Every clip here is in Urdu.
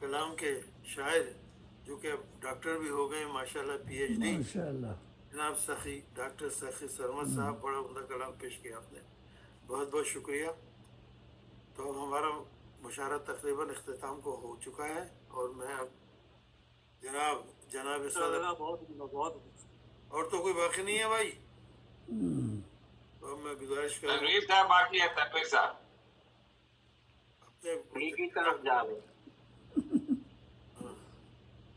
کلام کے شاعر جو کہ اب ڈاکٹر بھی ہو گئے ماشاءاللہ پی ایچ ڈی، ماشاءاللہ جناب سخی ڈاکٹر سخی سرمد صاحب، بڑا عمدہ کلام پیش کیا آپ نے، بہت بہت شکریہ۔ تو ہمارا مشاعرہ تقریباً اختتام کو ہو چکا ہے، اور میں اب جناب صدر اور تو کوئی باقی نہیں ہے بھائی، تو اب میں گزارش کروں تنویر صاحب باقی ہے، تنویر صاحب اپنے کی طرف جا رہے ہیں۔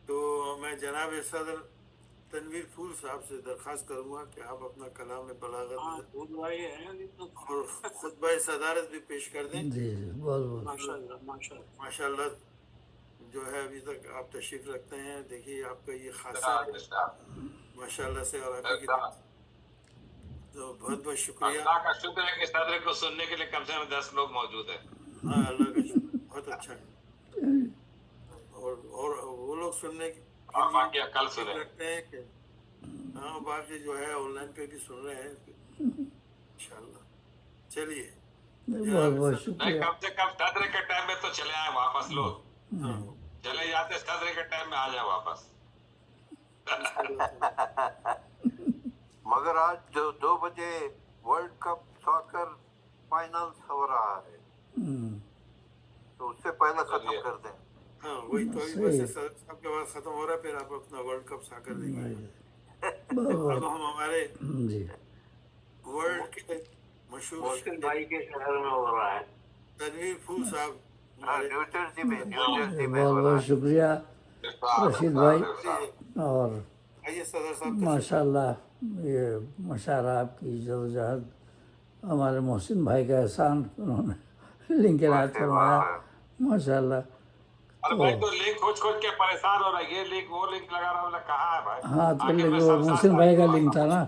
تو میں جناب صدر تنویر پھول صاحب سے درخواست کروں گا کہ آپ اپنا کلام بلاغت اور خطبہ صدارت بھی پیش کر دیں۔ جی جی بہت ماشاء اللہ جو ہے ابھی تک آپ تشریف رکھتے ہیں، دیکھیے آپ کا یہ خاصہ ہے ماشاء اللہ سے، اور آپ کی تو بہت بہت شکریہ۔ اللہ کا شکر ہے کہ صدر کو سننے کے لیے کم سے کم 10 لوگ موجود ہیں۔ ہاں اللہ کا شکر، بہت اچھا ہے، اور وہ لوگ سننے کے اور باقی لیے کل سنیں۔ رکھتے ہیں کہ ہاں باقی جو ہے آن لائن پہ بھی سن رہے ہیں انشاءاللہ۔ چلیے بہت بہت نہیں، شکریہ۔ کم سے کم صدر کے ٹائم میں تو چلے آئے واپس، لوگ ہاں چلے جاتے صدر کے ٹائم میں آ جائے واپس۔ مگر آج جو 2 بجے ورلڈ کپ ساکر فائنل ہو رہا ہے، تو اس سے پہلے ختم کر دیں۔ ہاں وہی تو ابھی بس صدر صاحب کے بعد ختم ہو رہا ہے، پھر آپ اپنا ورلڈ کپ سا کر دیں گے۔ اب ہم ہمارے جی ورلڈ کے مشہور محسن بھائی کے شہر میں ہو رہا ہے، تنویر پھول صاحب نیو جرسی میں، نیو جرسی میں بہت ہو رہا بہت ہے۔ شکریہ رشید بھائی، اور آئیے صدر صاحب ماشاء اللہ یہ مشاعرہ آپ کی جدوجہد ہمارے محسن بھائی کا احسان، انہوں نے لنک عنایت فرمایا ماشاء اللہ۔ ارے بھائی تو لنک کھوج کھوج کے پریشان ہو رہا ہے، یہ لنک وہ لنک لگا رہا ہوں، کہاں ہے بھائی؟ ہاں تو آخر لیکن میں وہ سب محسن ساتھ بھائی کا ساتھ لنک تھا نا،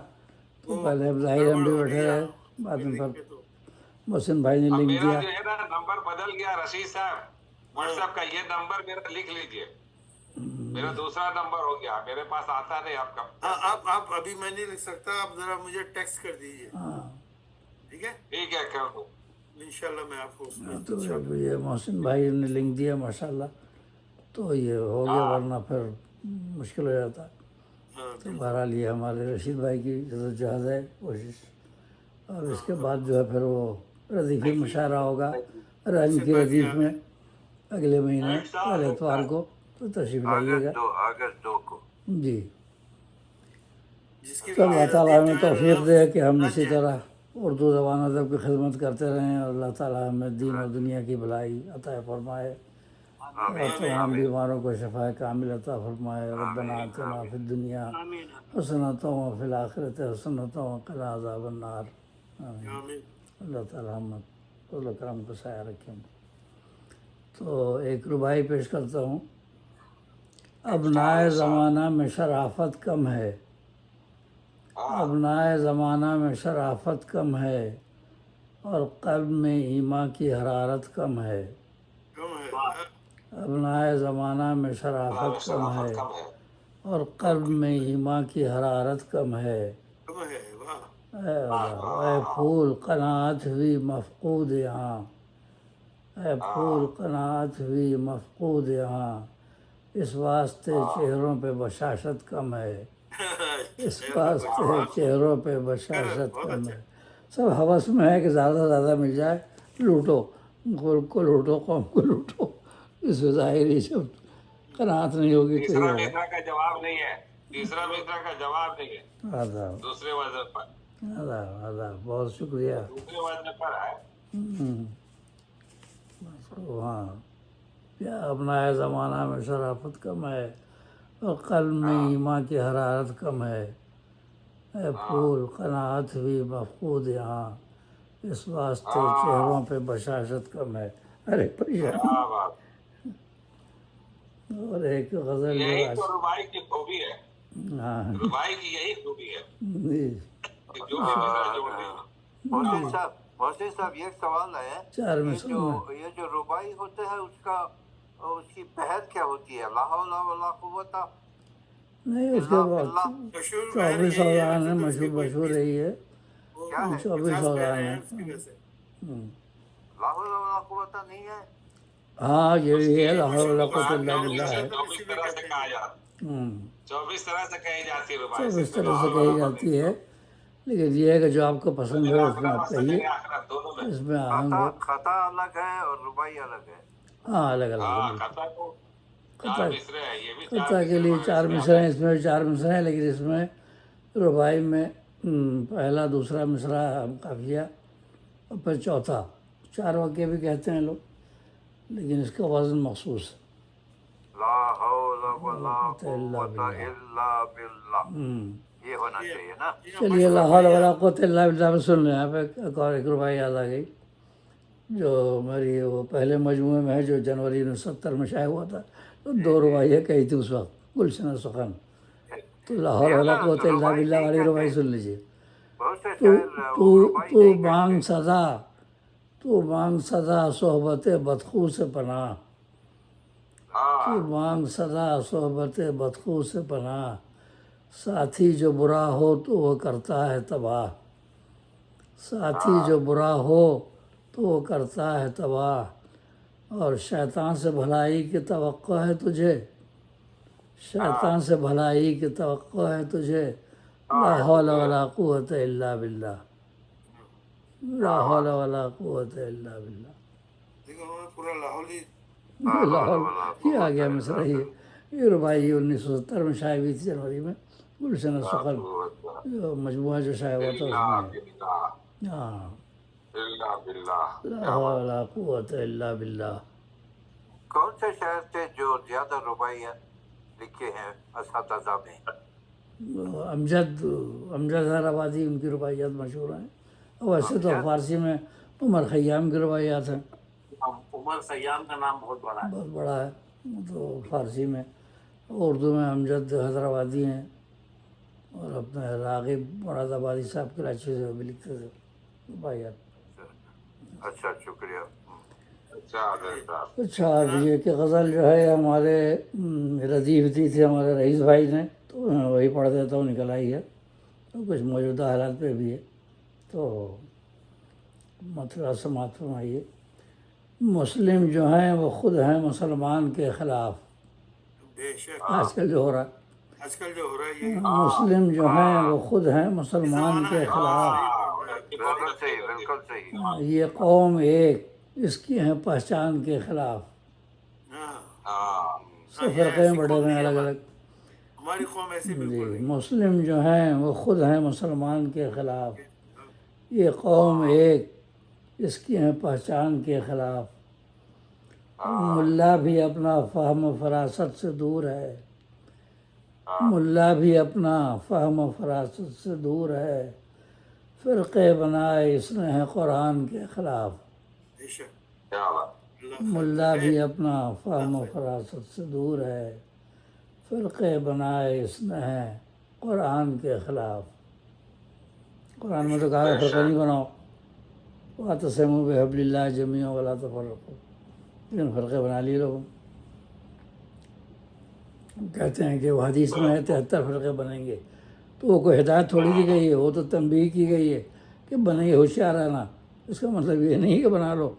تو پہلے ظاہر ہم بھی بیٹھے رہے، بعد میں پر محسن بھائی نے اب لنک میرا دیا۔ جو ہے نا نمبر بدل گیا رشید صاحب، واٹس ایپ کا یہ نمبر میرا لکھ لیجئے، میرا دوسرا نمبر ہو گیا، میرے پاس آتا نہیں آپ کا۔ آپ ابھی میں نہیں لکھ سکتا، آپ ذرا مجھے ٹیکسٹ کر دیجیے، ٹھیک ہے؟ ٹھیک ہے کر دوں۔ انشاءاللہ میں آپ کو اس میں تو یہ محسن بھائی نے لنک دیا ماشاء اللہ، تو یہ ہو گیا، ورنہ پھر مشکل ہو جاتا۔ ہاں تو بہرحال یہ ہمارے رشید بھائی کی جدوجہد ہے، کوشش، اور اس کے بعد جو ہے پھر وہ ردیفی مشاعرہ ہوگا رحم کی ردیف میں اگلے مہینے پہلے اتوار کو، تو تشریف لائیے گا اگست 2 کو۔ جی۔ جس کی تو اللہ تعالیٰ ہمیں جو ہے توفیق دے کہ ہم اسی طرح اردو زبان ادب کی خدمت کرتے رہیں، اور اللہ تعالیٰ ہمیں دین و دنیا کی بھلائی عطا فرمائے، اور تمام بیماروں کو شفا کامل عطا فرمائے۔ ربنا آتنا فی الدنیا حسنۃ وفی الآخرۃ حسنۃ وقنا عذاب النار۔ آمین۔ اللہ تعالیٰ ہم فضل و کرم کو سایہ رکھیں۔ تو ایک رباعی پیش کرتا ہوں۔ ابنائے زمانہ میں شرافت کم ہے، ابنائے زمانہ میں شرافت کم ہے، اور قلب میں ایمان کی حرارت کم ہے۔ ابنائے زمانہ میں شرافت کم ہے، اور قلب میں ایمان کی حرارت کم ہے۔ اے اللہ، اے پھول قناعت ہوئی مفقود یہاں، اے پھول قناعت ہوئی مفقود یہاں، اس واسطے چہروں پہ بشاشت کم ہے، اس واسطے چہروں پہ بشاشت کم ہے۔ سب ہوس میں ہے کہ زیادہ سے زیادہ مل جائے، لوٹو، ملک کو لوٹو، قوم کو لوٹو، اس میں ظاہری جب قناعت نہیں ہوگی تو یہ تیسرا ہوگا۔ مصرع کا جواب نہیں ہے، تیسرا مصرع کا جواب نہیں ہے، آداب دوسرے وزن پر، آداب آداب، بہت شکریہ۔ دوسرے وزن پر ہے۔ ہاں، کیا ابنائے زمانہ میں شرافت کم ہے، اور قلب میں ایمان کی حرارت کم ہے۔ اے پھول قناعت ہوئی مفقود یہاں، اس واسطے چہروں پہ بشاشت کم ہے۔ ارے پریشان۔ کیا بات، اور ایک غزل جو یہی تو رباعی کی خوبی ہے، ہاں رباعی کی یہی خوبی ہے جی کہ جو بھی مصرع جوڑ دیں۔ محسن صاحب یہ سوال ہے، چار یہ مصروں میں یہ جو رباعی ہوتا ہے اس کی بحر کیا ہوتی ہے؟ لا حول ولا قوت نہیں، اس کے بعد مشہور 24 اوزان ہے، مشہور رہی ہے، کیا ہے؟ 24 اوزان ہے۔ لا حول ولا قوت نہیں ہے؟ ہاں یہ بھی ہے، لا حول ولا قوت قرآن الا میں باللہ ہے۔ 24 طرح سے کہا جاتا ہے، ہوں 24 طرح سے کہی جاتی ہے رباعی سب سے، اس کوئی طرح سے لاہور کہی والا کو جاتی ہے، لیکن یہ ہے کہ جو آپ کو پسند نہیں، ہو اس میں آخرت آپ اور کہیے، سجن آخرت دونوں میں۔ اس میں آہنگ ہو۔ خطا الگ ہے اور ربائی الگ ہے۔ ہاں الگ الگ ہے ہاں بالکل۔ خطا کو قطع 4 مصرے ہیں، یہ بھی 4 قطع کے مصرے لیے مگر 4 اس میں مصرے آتا ہیں، ہے۔ اس میں بھی 4 مصرے ہیں، لیکن اس میں ربائی میں پہلا دوسرا مصرع قافیہ اور پھر چوتھا، 4 واقعے بھی کہتے ہیں لوگ، لیکن اس کا وزن مخصوص ہے۔ لا حول ولا قوت الا قوت باللہ۔ الا باللہ، یہ ہونا چاہیے نا۔ چلیے لا حول ولا قوت الا باللہ میں سن لیں، آپ ایک اور ایک ربائی یاد آ گئی جو میری وہ پہلے مجموعے میں ہے جو جنوری 1970 میں شائع ہوا تھا، تو 2 رباعیاں کہی تھی اس وقت گلشن سخن، تو لا حول ولا قوت الا ربائی باللہ نہیں والی کہتے، ربائی سن لیجیے۔ بہت سے تو شاعر تو وہ ربائی تو نہیں مانگ کہتے۔ صدا، تو مانگ صدا صحبت بدخو سے پناہ، تو مانگ صدا صحبت بدخو سے پناہ، ساتھی جو برا ہو تو وہ کرتا ہے تباہ، ساتھی جو برا ہو تو وہ کرتا ہے تباہ، اور شیطان سے بھلائی کی توقع ہے تجھے، شیطان سے بھلائی کی توقع ہے تجھے، لا حول ولا قوت الا باللہ، لا حول ولا قوت الا باللہ۔ دیکھو ہمیں پورا لاہور ہی لا حول لاہور ولا یہ آ قوت گیا الا مصرع، یہ ربائی 1970 میں شائع ہوئی تھی جنوری میں، گلشن سخن جو مجموعہ جو شائع ہوا تھا اس الا میں باللہ، ہاں الا باللہ، لا کیا حول بات۔ ولا قوت الا باللہ۔ کون سے شاعر تھے جو زیادہ ربائی لکھے ہیں اساتذہ میں؟ امجد حیدرآبادی، ان کی رباعیات مشہور ہیں، اور ویسے تو امجد؟ فارسی میں عمر خیام کی رباعیات ہیں، عمر خیام کا نام بہت بڑا ہے۔ بہت بڑا ہے، تو فارسی میں، اردو میں امجد حیدرآبادی ہیں، اور اپنے راغب مراد آبادی صاحب کراچی سے وہ بھی لکھتے تھے رباعیات۔ اچھا شکریہ۔ اچھا حضرت صاحب، اچھا اب یہ کہ غزل جو ہے ہمارے ردیف دی تھی ہمارے رئیس بھائی نے، تو میں وہی پڑھ دیتا ہوں، نکل آئی ہے، تو کچھ موجودہ حالات پہ بھی ہے، تو مطلب سماعت فرمائیے۔ مسلم جو ہیں وہ خود ہیں مسلمان کے خلاف، بے شک آج کل جو ہو رہا ہے، آج کل جو ہو رہا ہے یہ مسلم جو ہیں وہ خود ہیں مسلمان زمانہ کے ہے، خلاف، صحیح فرمایا۔ بالکل صحیح، بالکل صحیح۔ یہ قوم ایک اس کی ہیں پہچان کے خلاف، ہاں سب فرقے ہیں بڑے ہیں الگ الگ۔ ہماری قوم ایسی بالکل جی نہیں۔ مسلم جو ہیں وہ خود ہیں مسلمان کے خلاف، یہ قوم ایک اس کی ہیں پہچان کے خلاف، ملا بھی اپنا فہم و فراست سے دور ہے، ملا بھی اپنا فہم و فراست سے دور ہے، فرقے بنائے اس نے ہیں قرآن کے خلاف، بے شک کیا بات۔ ملا بھی اپنا فہم و فراست سے دور ہے، فرقے بنائے اس نے ہیں قرآن کے خلاف۔ قرآن میں تو کہا ہے فرقے نہیں بناؤ، واعتصموا بحبل اللہ جمیعا ولا تفرقوا، لیکن فرقے بنا لیے لوگوں، کہتے ہیں کہ وہ حدیث میں ہے 73 فرقے بنیں گے، تو وہ کوئی ہدایت تھوڑی دی گئی ہے، وہ تو تنبیہ کی گئی ہے کہ بنے گے، ہوشیار رہنا، اس کا مطلب یہ نہیں کہ بنا لو،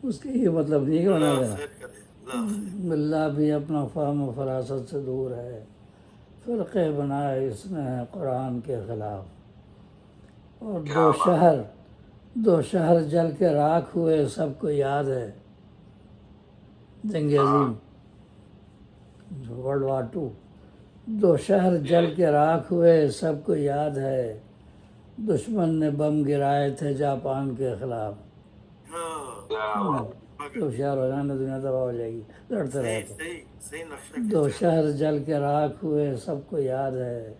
اس کے یہ مطلب نہیں کہ بنا اللہ لینا۔ خیر کرے، اللہ خیر۔ اللہ بھی اپنا فہم و فراست سے دور ہے، فرقے بنائے اس نے ہیں قرآن کے خلاف، اور دو شہر جل کے راکھ ہوئے سب کو یاد ہے، جنگ عظیم ورلڈ وار 2، 2 شہر جل کے راکھ ہوئے سب کو یاد ہے، دشمن نے بم گرائے تھے جاپان کے خلاف، تو ہوشیار ہو جانا، دنیا تباہ ہو جائے گی، لڑتے رہے تو۔ صحیح نقشہ 2 شہر جل کے راکھ ہوئے سب کو یاد ہے،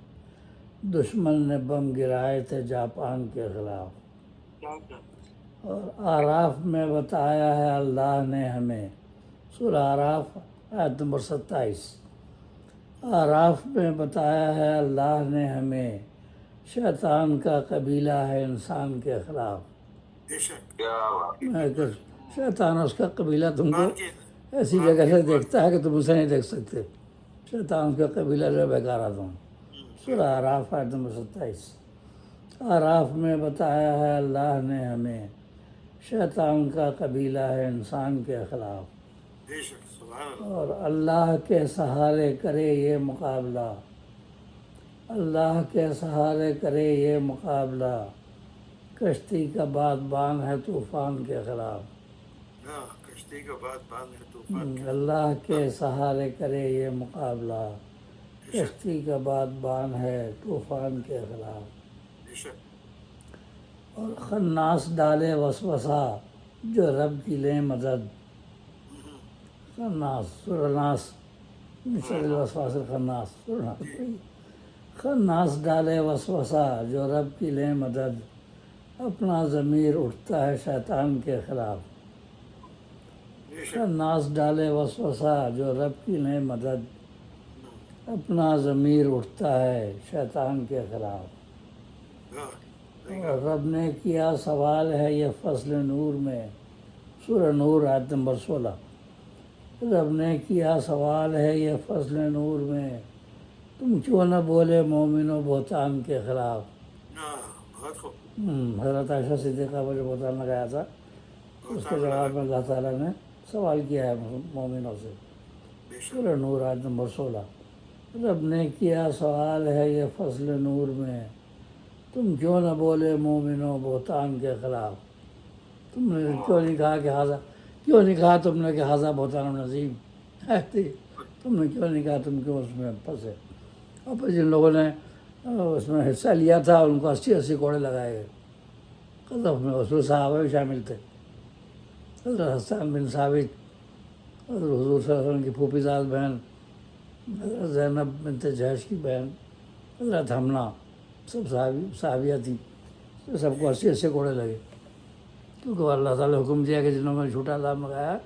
دشمن نے بم گرائے تھے جاپان کے خلاف، اور آراف میں بتایا ہے اللہ نے ہمیں، سورہ آراف آیت نمبر 27، آراف میں بتایا ہے اللہ نے ہمیں، شیطان کا قبیلہ ہے انسان کے خلاف، بے شک کیا بات۔ شیطان اس کا قبیلہ تم کو ایسی جگہ سے دیکھتا ہے کہ تم اسے نہیں دیکھ سکتے، شیطان کا قبیلہ جو بیکار آتا ہوں۔ سورہ آراف آیت نمبر 27، آراف میں بتایا ہے اللہ نے ہمیں، شیطان کا قبیلہ ہے انسان کے خلاف، بے شک سبحان اللہ، اور اللہ کے سہارے کرے یہ مقابلہ، اللہ کے سہارے کرے یہ مقابلہ، کشتی کا بادبان ہے طوفان کے خلاف، ہاں کشتی کا بات باندھ ہے طوفان کے، اللہ کے سہارے کرے یہ مقابلہ، کشتی کا بادبان ہے طوفان کے خلاف، بے شک اور خناس ڈالے وسوسہ جو رب کی لیں مدد، خناس سرناس مثل الوسواس الخناس، خناس ڈالے وسوسہ جو رب کی لیں مدد، اپنا ضمیر اٹھتا ہے شیطان کے خلاف، بے شک خناس ڈالے وسوسہ جو رب کی لیں مدد، اپنا ضمیر اٹھتا ہے شیطان کے خلاف، ہاں اور رب نے کیا سوال ہے یہ فصل نور میں، سورہ نور آیت نمبر 16، رب نے کیا سوال ہے یہ فصل نور میں، تم کیوں نہ بولے مومن و بہتان کے خلاف، ہاں بہت خوب، حضرت عائشہ صدیقہ کو جو بہتان لگایا تھا اس کے جواب میں اللہ تعالیٰ نے سوال کیا ہے مومنوں سے، بے شک سورہ نور آیت نمبر 16، رب نے کیا سوال ہے یہ فصل نور میں، تم کیوں نہ بولے مومن و بہتان کے خلاف، تم نے کیوں نہیں کہا کہ حاضہ، کیوں نہیں کہا تم نے کہ حاضہ بہتان نظیم، تم نے کیوں نہیں کہا، تم کیوں اس میں پھنسے، اور پھر جن لوگوں نے اس میں حصہ لیا تھا ان کو 80 کوڑے لگائے گئے قذف میں، اس میں صحابہ بھی شامل تھے، حضرت حسان بن ثابت، حضرت حضور صلی اللہ علیہ وسلم کی پھوپھی زاد بہن، حضرت زینب بنت جہش کی بہن، حضرت حمنہ، سب صحابیہ تھیں، سب کو 80 کوڑے لگے، کیونکہ اللہ تعالیٰ نے حکم دیا کہ جنہوں نے جھوٹا الزام لگایا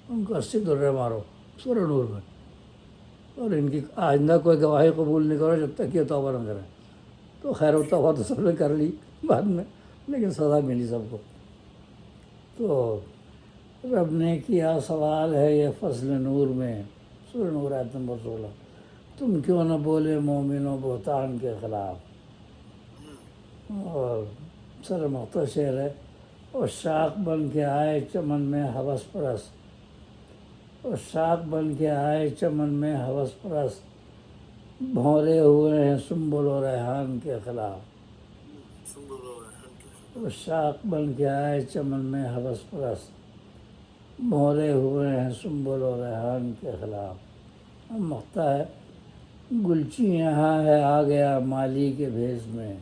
ان کو 80 درے مارو، سورہ نور میں، اور ان کی آئندہ کوئی گواہی قبول نہیں کرو جب تک یہ توبہ نہ کریں، تو خیر و توبہ تو سب نے کر لی بعد میں، لیکن سزا ملی سب کو، تو رب نے کیا سوال ہے یہ فصل نور میں، سورہ نور آیت نمبر 16، تم کیوں نہ بولے مومن و بہتان کے خلاف، اور سر مختصر ہے، اور شاخ بن کے آئے چمن میں ہوس پرست، اور شاخ بن کے آئے چمن میں ہوس پرست، بھونرے ہوئے ہیں سنبل و ریحان کے خلاف، اور شاخ بن کے آئے چمن میں ہوس پرست، بھونرے ہوئے ہیں سنبل و ریحان کے خلاف، اب مقطع ہے، گلچی یہاں ہے آ گیا مالی کے بھیس میں،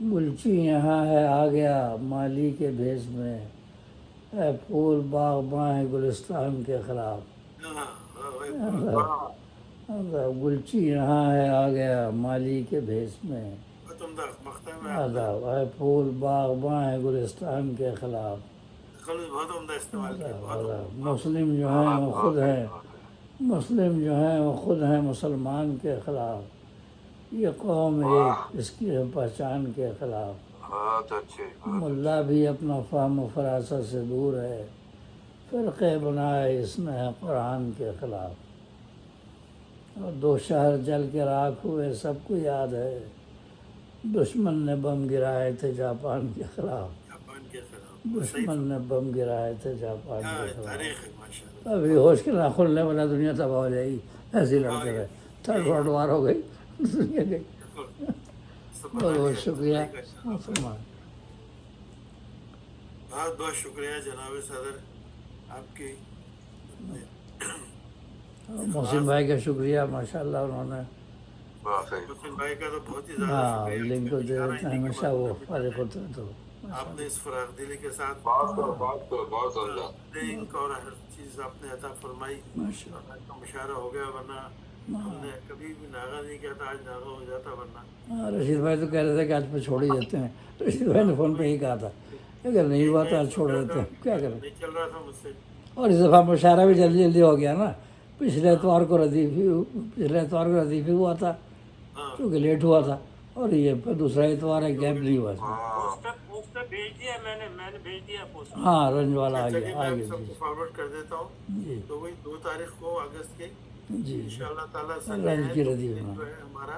گلچی یہاں ہے آ گیا مالی کے بھیس میں، اے پھول باغباں ہے گلستان کے خلاف، گلچی یہاں ہے آ گیا مالی کے بھیس میں، اے پھول باغباں ہے گلستان کے خلاف، مسلم جو ہیں وہ خود ہیں، مسلم جو ہیں وہ خود ہیں مسلمان کے خلاف، یہ قوم ایک اس کی ہے پہچان کے خلاف، بہت اچھے، ملا بھی اپنا فہم و فراست سے دور ہے، فرقے بنائے اس نے قرآن کے خلاف، اور 2 شہر جل کے راکھ ہوئے سب کو یاد ہے، دشمن نے بم گرائے تھے جاپان کے خلاف، دشمن نے بم گرائے تھے جاپان کے خلاف، ابھی ہوش کے ناخن لے والا دنیا تباہ ہو جائے گی، ایسے لڑتے رہے، تھرڈ ورلڈ وار ہو گئی دنیا گئی، بہت بہت شکریہ، بہت بہت شکریہ جناب صدر آپ کی، محسن بھائی کا شکریہ، ماشاءاللہ انہوں نے محسن بھائی کا تو بہت ہی زیادہ ہاں شکریہ، لنک کو دے دیتے ہیں ہمیشہ، وہ فارغ ہوتے ہیں تو آپ نے اس فراغ دلی کے ساتھ بہت سمجھا، لنک اور ہر چیز آپ نے عطا فرمائی، ماشاء اور آج کا مشاعرہ ہو گیا، ورنہ ہم نے کبھی بھی ناغہ نہیں کیا تھا، آج ناغہ ہو جاتا، ورنہ ہاں رشید بھائی تو کہہ رہے تھے کہ آج پہ چھوڑ ہی دیتے ہیں، رشید بھائی نے فون پہ ہی کہا تھا کہ اگر نہیں ہوا تو آج چھوڑ دیتے ہیں، کیا کریں، نہیں چل رہا تھا مجھ سے، اور اس دفعہ مشاعرہ بھی جلدی جلدی ہو گیا نا، پچھلے اتوار کو ردیفی ہوا تھا کیونکہ لیٹ ہوا تھا، اور یہ دوسرا اتوار ہے، گیپ نہیں ہوا اس میں، ہاں رنج والا آ چلیے گیا میں آ آپ گیا، سب کو فارورڈ کر دیتا ہوں، جی تو وہی 2 تاریخ کو اگست کے جی انشاءاللہ تعالیٰ رنج کی تو ردیف جو میں، ہے ہمارا